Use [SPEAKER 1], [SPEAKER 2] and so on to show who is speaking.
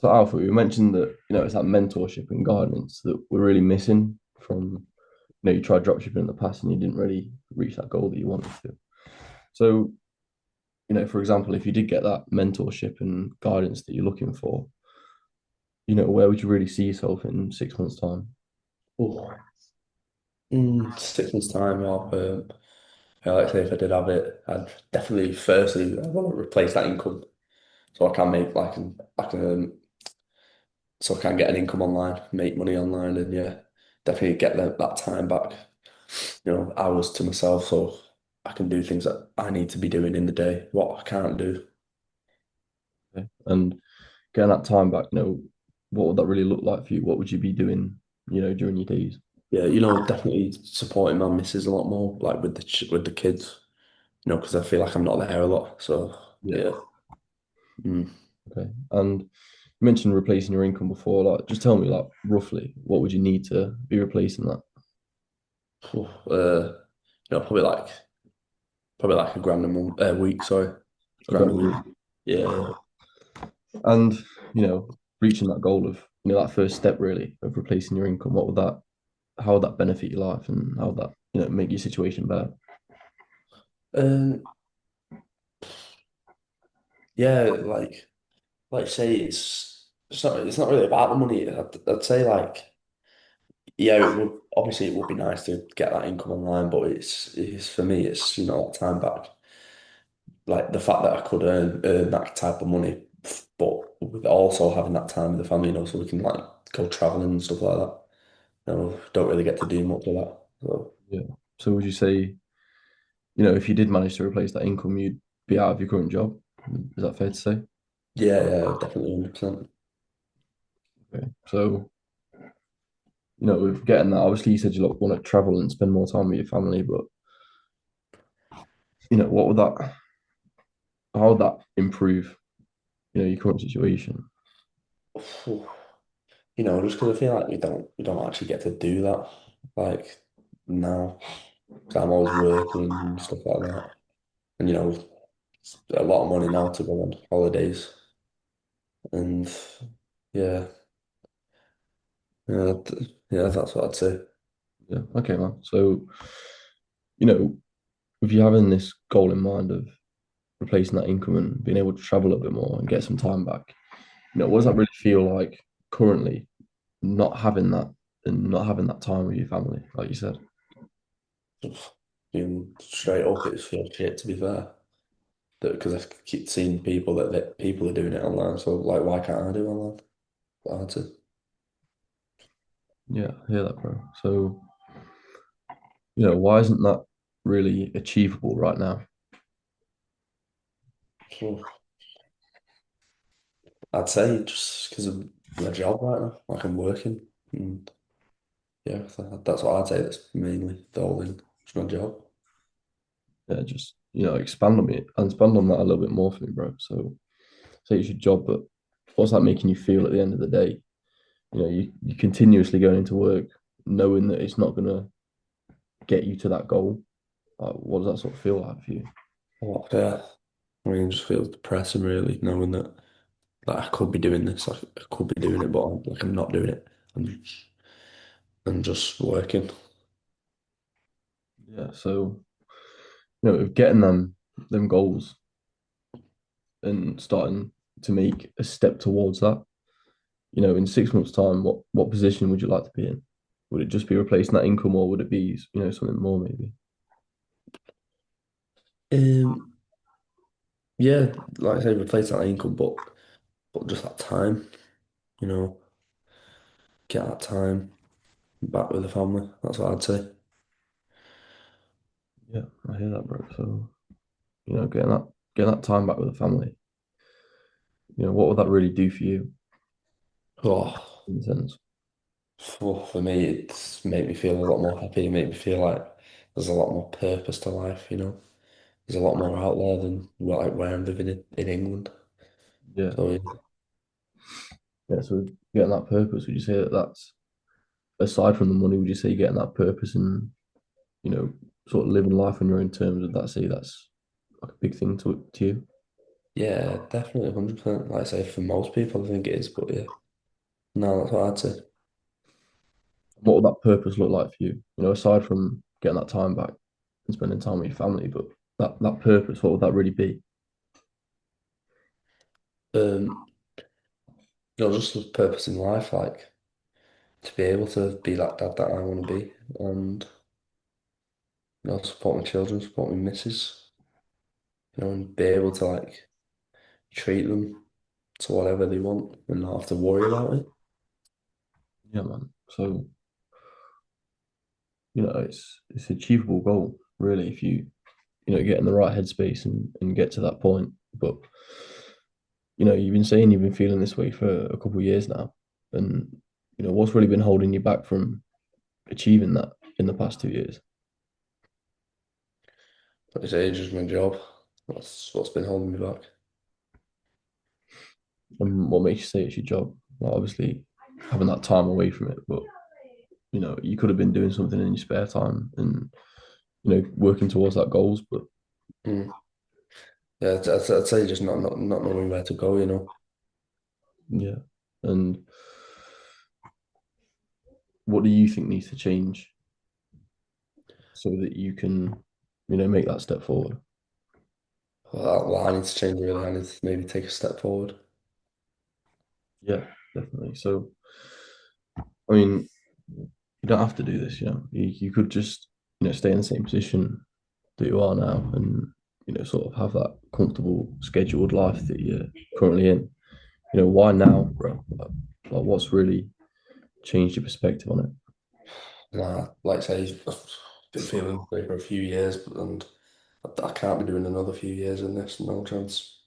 [SPEAKER 1] So Alpha, you mentioned that it's that mentorship and guidance that we're really missing from you tried dropshipping in the past and you didn't really reach that goal that you wanted to. So, for example, if you did get that mentorship and guidance that you're looking for, where would you really see yourself in 6 months' time?
[SPEAKER 2] Oh, 6 months' time, like I say, if I did have it, I'd definitely, firstly, I want to replace that income so I can make like I can so I can get an income online, make money online, and yeah, definitely get that time back, hours to myself, so I can do things that I need to be doing in the day, what I can't do.
[SPEAKER 1] Okay. And getting that time back, what would that really look like for you? What would you be doing, during your days?
[SPEAKER 2] Yeah, definitely supporting my missus a lot more, like with with the kids, because I feel like I'm not there a lot. So
[SPEAKER 1] Yeah.
[SPEAKER 2] yeah. Mm.
[SPEAKER 1] Okay. And you mentioned replacing your income before. Like, just tell me, like, roughly, what would you need to be replacing that?
[SPEAKER 2] Probably like a grand a week, sorry.
[SPEAKER 1] A
[SPEAKER 2] Grand a
[SPEAKER 1] grand a
[SPEAKER 2] week.
[SPEAKER 1] week.
[SPEAKER 2] Yeah.
[SPEAKER 1] And, reaching that goal of, that first step really of replacing your income, how would that benefit your life and how would that, make your situation better?
[SPEAKER 2] Um, yeah, like say it's not really about the money. I'd say like yeah, it would be nice to get that income online, but it's for me it's that time back. Like the fact that I could earn that type of money, but with also having that time with the family, so we can like go traveling and stuff like that. Don't really get to do much of that. So
[SPEAKER 1] Yeah. So would you say, if you did manage to replace that income, you'd be out of your current job? Is that fair to say?
[SPEAKER 2] yeah, yeah, definitely 100%.
[SPEAKER 1] Okay. So, with getting that, obviously you said you want to travel and spend more time with your family, but what would how would that improve, your current situation?
[SPEAKER 2] Just because I feel like we don't actually get to do that like now. 'Cause I'm always working and stuff like that, and it's a lot of money now to go on holidays, and yeah, yeah, that's what I'd say.
[SPEAKER 1] Yeah. Okay, man. So, you know, if you're having this goal in mind of replacing that income and being able to travel a bit more and get some time back, what does that really feel like currently not having that and not having that time with your family, like you said?
[SPEAKER 2] Being straight up, it feels shit to be fair. Because I keep seeing that people are doing it online, so like, why can't I do it online? Hard to.
[SPEAKER 1] Yeah, I hear that, bro. So, why isn't that really achievable right now?
[SPEAKER 2] I'd say just because of my job right now, like I'm working, and yeah, that's what I'd say. That's mainly the whole thing. It's my job.
[SPEAKER 1] Yeah, just, expand on it and expand on that a little bit more for me, bro. So, say it's your job, but what's that making you feel at the end of the day? You continuously going into work knowing that it's not gonna get you to that goal. Like, what does that sort of feel like for you?
[SPEAKER 2] Oh, yeah. I mean, it just feels depressing, really, knowing that I could be doing this, I could be doing it, but I'm not doing it. I'm just working.
[SPEAKER 1] Yeah. So, with getting them goals and starting to make a step towards that, in 6 months' time, what position would you like to be in? Would it just be replacing that income, or would it be, something more maybe?
[SPEAKER 2] Um, yeah, like I say, replace that income, but just that time, you know, get that time back with the family. That's what I'd say.
[SPEAKER 1] Yeah, I hear that, bro. So, getting that time back with the family. What would that really do for you
[SPEAKER 2] Oh,
[SPEAKER 1] in a sense?
[SPEAKER 2] for me, it's made me feel a lot more happy. It made me feel like there's a lot more purpose to life. There's a lot more out there than like where I'm living in England.
[SPEAKER 1] Yeah.
[SPEAKER 2] So yeah.
[SPEAKER 1] Yeah. So getting that purpose, would you say that that's aside from the money? Would you say getting that purpose and you know sort of living life on your own terms? Would that say that's like a big thing to you?
[SPEAKER 2] Yeah, definitely 100%. Like I say, for most people, I think it is, but yeah, no, that's what I'd say.
[SPEAKER 1] What would that purpose look like for you? You know, aside from getting that time back and spending time with your family, but that purpose, what would that really be?
[SPEAKER 2] Um, just the purpose in life, like to be able to be that dad that I want to be, and support my children, support my missus, and be able to like treat them to whatever they want and not have to worry about it.
[SPEAKER 1] Yeah, man. So, you know, it's an achievable goal, really, if you get in the right headspace and get to that point. But you've been saying you've been feeling this way for a couple of years now. And what's really been holding you back from achieving that in the past 2 years?
[SPEAKER 2] But it's age is my job. That's what's been holding me back.
[SPEAKER 1] And what makes you say it's your job? Well, obviously having that time away from it, but you could have been doing something in your spare time and working towards that goals. But
[SPEAKER 2] Mm. Yeah, I'd say just not knowing where to go.
[SPEAKER 1] yeah. And what do you think needs to change so that you can, make that step forward?
[SPEAKER 2] Well, I need to change really. I need to maybe take a step forward.
[SPEAKER 1] Yeah, definitely. So, I mean, you don't have to do this, you could just, stay in the same position that you are now and, sort of have that comfortable, scheduled life that you're currently in. Why now, bro? Like what's really changed your perspective on it?
[SPEAKER 2] Nah, like I say, I've been feeling this way for a few years, and I can't be doing another few years in this. No chance.